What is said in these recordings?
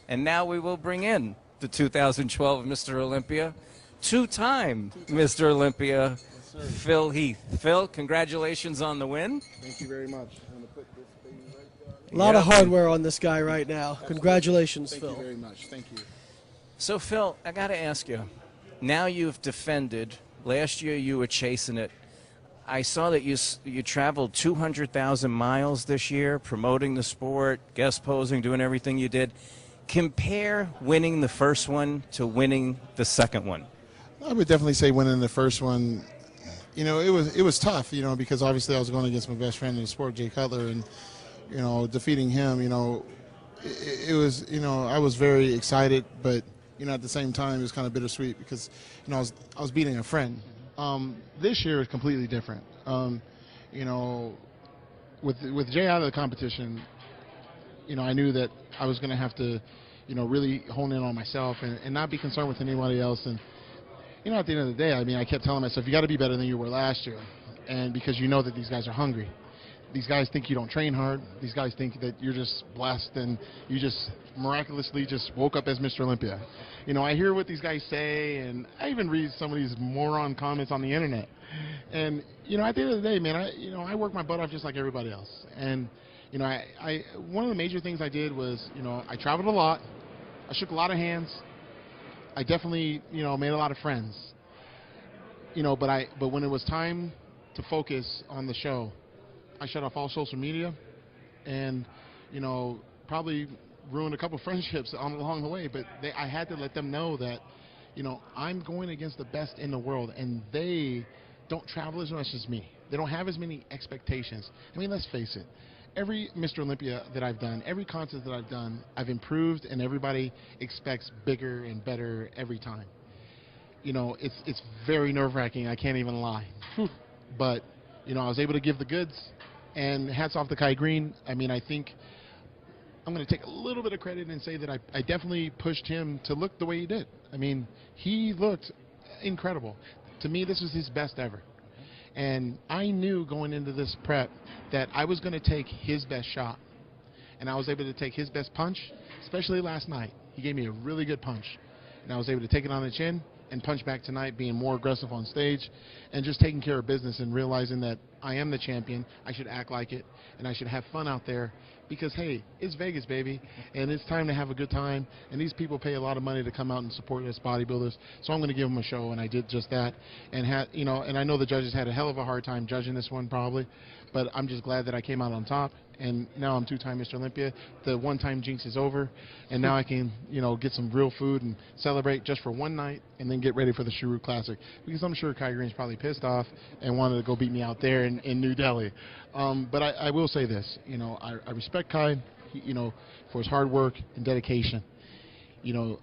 And now we will bring in the 2012 Mr. Olympia, two-time Mr. Olympia, Phil Heath. Phil, congratulations on the win. Thank you very much. I'm going to put this thing right there. A lot of hardware on this guy right now. Absolutely. Congratulations, Phil. Thank you very much. Thank you. So, Phil, I got to ask you, now you've defended. Last year you were chasing it. I saw that you traveled 200,000 miles this year, promoting the sport, guest posing, doing everything you did. Compare winning the first one to winning the second one. I would definitely say winning the first one, you know, it was tough, you know, because obviously I was going against my best friend in the sport, Jay Cutler, and, you know, defeating him, you know, it was, you know, I was very excited, but, you know, at the same time it was kind of bittersweet because, you know, I was beating a friend. This year is completely different. You know, with Jay out of the competition, you know, I knew that I was going to have to, you know, really hone in on myself and not be concerned with anybody else. And, you know, at the end of the day, I mean, I kept telling myself, you got to be better than you were last year. And because you know that these guys are hungry. These guys think you don't train hard. These guys think that you're just blessed and you just miraculously just woke up as Mr. Olympia. You know, I hear what these guys say, and I even read some of these moron comments on the internet. And, you know, at the end of the day, man, I work my butt off just like everybody else. And, you know, one of the major things I did was, you know, I traveled a lot. I shook a lot of hands. I definitely, you know, made a lot of friends. You know, but when it was time to focus on the show, I shut off all social media and, you know, probably ruined a couple friendships along the way. But I had to let them know that, you know, I'm going against the best in the world, and they don't travel as much as me. They don't have as many expectations. I mean, let's face it. Every Mr. Olympia that I've done, every contest that I've done, I've improved, and everybody expects bigger and better every time. You know, it's very nerve-wracking. I can't even lie. But, you know, I was able to give the goods. And hats off to Kai Green. I mean, I think I'm going to take a little bit of credit and say that I definitely pushed him to look the way he did. I mean, he looked incredible. To me, this was his best ever. And I knew going into this prep that I was going to take his best shot. And I was able to take his best punch, especially last night. He gave me a really good punch. And I was able to take it on the chin and punch back tonight, being more aggressive on stage and just taking care of business and realizing that I am the champion. I should act like it, and I should have fun out there because, hey, it's Vegas, baby, and it's time to have a good time. And these people pay a lot of money to come out and support us bodybuilders, so I'm going to give them a show, and I did just that. And you know, and I know the judges had a hell of a hard time judging this one probably, but I'm just glad that I came out on top. And now I'm two-time Mr. Olympia. The one-time jinx is over, and now I can, you know, get some real food and celebrate just for one night, and then get ready for the Shuru Classic. Because I'm sure Kai Green's probably pissed off and wanted to go beat me out there in New Delhi. But I will say this, you know, I respect Kai, you know, for his hard work and dedication. You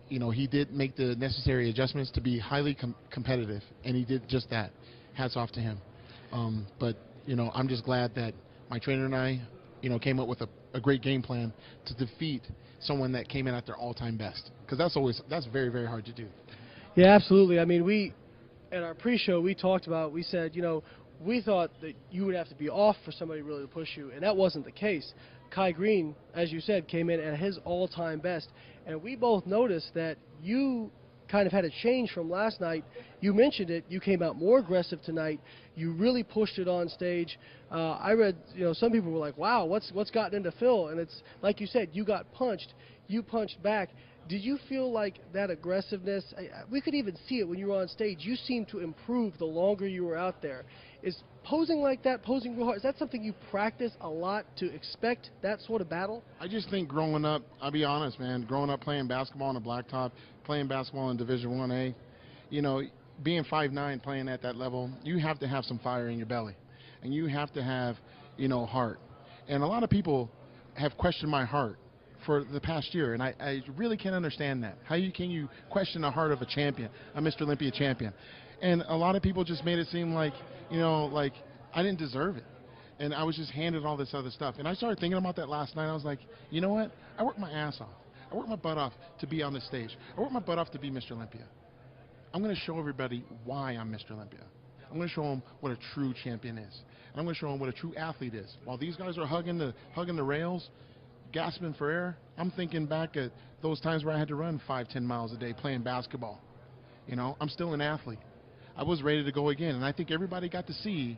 know, he did make the necessary adjustments to be highly competitive, and he did just that. Hats off to him. But you know, I'm just glad that my trainer and I, you know, came up with a great game plan to defeat someone that came in at their all-time best. Because that's very, very hard to do. Yeah, absolutely. I mean, at our pre-show, we talked about, we said, you know, we thought that you would have to be off for somebody really to push you, and that wasn't the case. Kai Green, as you said, came in at his all-time best, and we both noticed that you kind of had a change from last night. You mentioned it. You came out more aggressive tonight. You really pushed it on stage. I read, you know, some people were like, wow, what's gotten into Phil? And it's like you said, you got punched. You punched back. Did you feel like that aggressiveness, we could even see it when you were on stage, you seemed to improve the longer you were out there. Is posing like that, posing real hard, is that something you practice a lot to expect that sort of battle? I just think growing up, I'll be honest, man, growing up playing basketball on a blacktop, playing basketball in Division 1A, you know, being 5'9", playing at that level, you have to have some fire in your belly. And you have to have, you know, heart. And a lot of people have questioned my heart for the past year, and I really can't understand that. How can you question the heart of a champion, a Mr. Olympia champion? And a lot of people just made it seem like, you know, like I didn't deserve it. And I was just handed all this other stuff. And I started thinking about that last night. I was like, you know what? I worked my ass off. I worked my butt off to be on the stage. I worked my butt off to be Mr. Olympia. I'm going to show everybody why I'm Mr. Olympia. I'm going to show them what a true champion is. And I'm going to show them what a true athlete is. While these guys are hugging the rails, gasping for air, I'm thinking back at those times where I had to run 5-10 miles a day playing basketball. You know, I'm still an athlete. I was ready to go again, and I think everybody got to see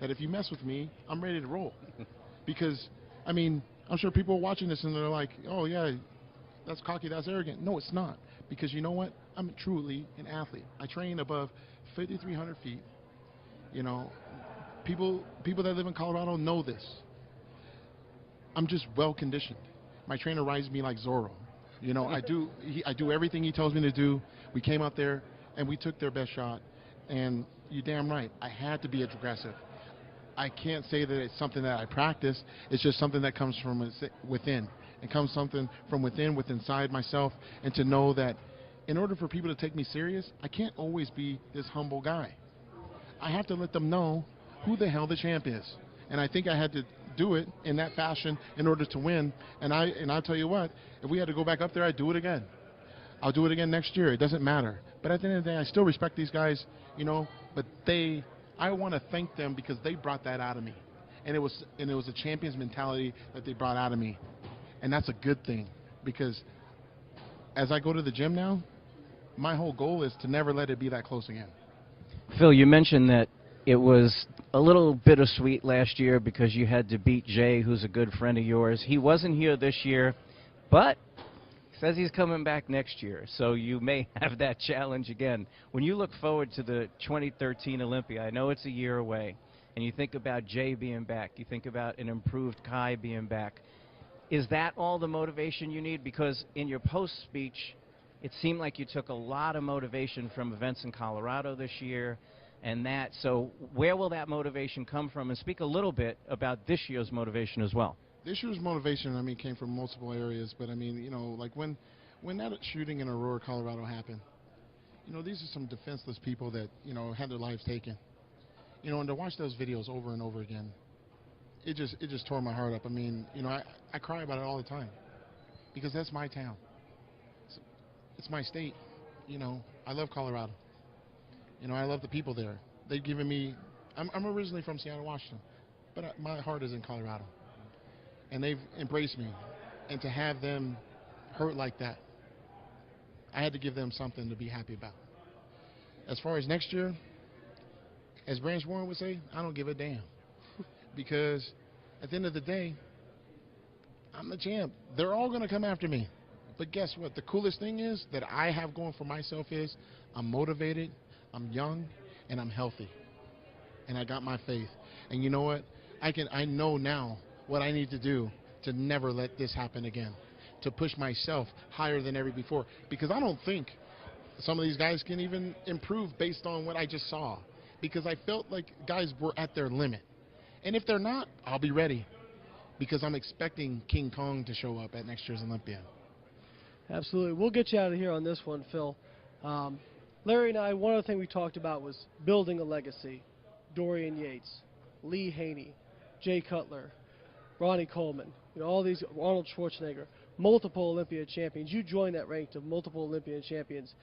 that if you mess with me, I'm ready to roll. Because, I mean, I'm sure people are watching this and they're like, oh, yeah, that's cocky, that's arrogant. No, it's not. Because you know what? I'm truly an athlete. I train above 5,300 feet. You know, people that live in Colorado know this. I'm just well conditioned. My trainer rides me like Zorro. You know, I do everything he tells me to do. We came out there and we took their best shot. And you're damn right, I had to be aggressive. I can't say that it's something that I practice. It's just something that comes from within. It comes something from within inside myself, and to know that in order for people to take me serious, I can't always be this humble guy. I have to let them know who the hell the champ is. And I think I had to do it in that fashion in order to win. And I'll tell you what, if we had to go back up there, I'd do it again. I'll do it again next year. It doesn't matter. But at the end of the day, I still respect these guys, you know, but I want to thank them because they brought that out of me. And it was a champion's mentality that they brought out of me. And that's a good thing, because as I go to the gym now, my whole goal is to never let it be that close again. Phil, you mentioned that it was a little bittersweet last year because you had to beat Jay, who's a good friend of yours. He wasn't here this year, but says he's coming back next year, so you may have that challenge again. When you look forward to the 2013 Olympia, I know it's a year away, and you think about Jay being back, you think about an improved Kai being back. Is that all the motivation you need? Because in your post speech, it seemed like you took a lot of motivation from events in Colorado this year and that. So where will that motivation come from? And speak a little bit about this year's motivation as well. This year's motivation, I mean, came from multiple areas. But, I mean, you know, like when that shooting in Aurora, Colorado happened, you know, these are some defenseless people that, you know, had their lives taken. You know, and to watch those videos over and over again, it just tore my heart up. I mean, you know, I cry about it all the time because that's my town. It's my state. You know, I love Colorado. You know, I love the people there. They've given me, I'm originally from Seattle, Washington, but my heart is in Colorado. And they've embraced me. And to have them hurt like that, I had to give them something to be happy about. As far as next year, as Branch Warren would say, I don't give a damn. Because at the end of the day, I'm the champ. They're all going to come after me. But guess what? The coolest thing is that I have going for myself is I'm motivated, I'm young, and I'm healthy. And I got my faith. And you know what? I know now what I need to do to never let this happen again. To push myself higher than ever before. Because I don't think some of these guys can even improve based on what I just saw. Because I felt like guys were at their limit. And if they're not, I'll be ready. Because I'm expecting King Kong to show up at next year's Olympia. Absolutely. We'll get you out of here on this one, Phil. Larry and I, one other thing we talked about was building a legacy. Dorian Yates, Lee Haney, Jay Cutler, Ronnie Coleman, you know, all these, Arnold Schwarzenegger, multiple Olympia champions. You joined that rank of multiple Olympian champions.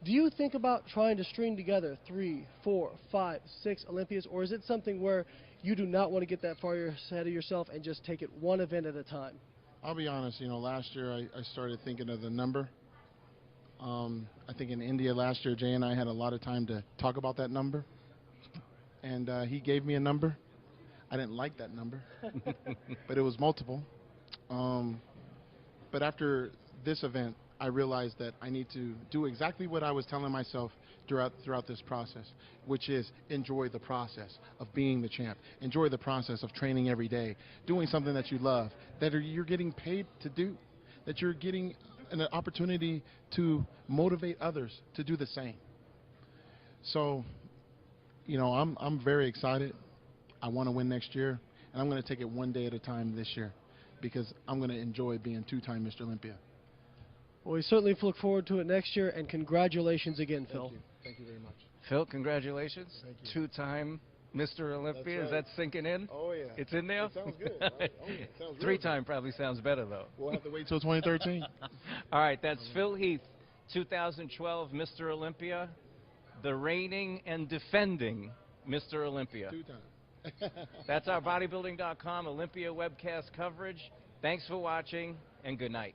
Do you think about trying to string together 3, 4, 5, 6 Olympias, or is it something where you do not want to get that far ahead of yourself and just take it one event at a time? I'll be honest, you know, last year I started thinking of the number. I think in India last year, Jay and I had a lot of time to talk about that number. And he gave me a number. I didn't like that number, but it was multiple. But after this event, I realized that I need to do exactly what I was telling myself throughout this process, which is enjoy the process of being the champ. Enjoy the process of training every day, doing something that you love, that you're getting paid to do, that you're getting an opportunity to motivate others to do the same. So, you know, I'm very excited. I want to win next year, and I'm going to take it one day at a time this year because I'm going to enjoy being two-time Mr. Olympia. Well, we certainly look forward to it next year, and congratulations again, Phil. Thank you. Thank you very much. Phil, congratulations. Thank you. Two-time Mr. Olympia. That's right. Is that sinking in? Oh, yeah. It's in there? It sounds good. Right? Oh, yeah. It sounds Three-time probably sounds better, though. We'll have to wait till 2013. All right, that's Phil Heath, 2012 Mr. Olympia, the reigning and defending Mr. Olympia. Two times. That's our bodybuilding.com Olympia webcast coverage. Thanks for watching, and good night.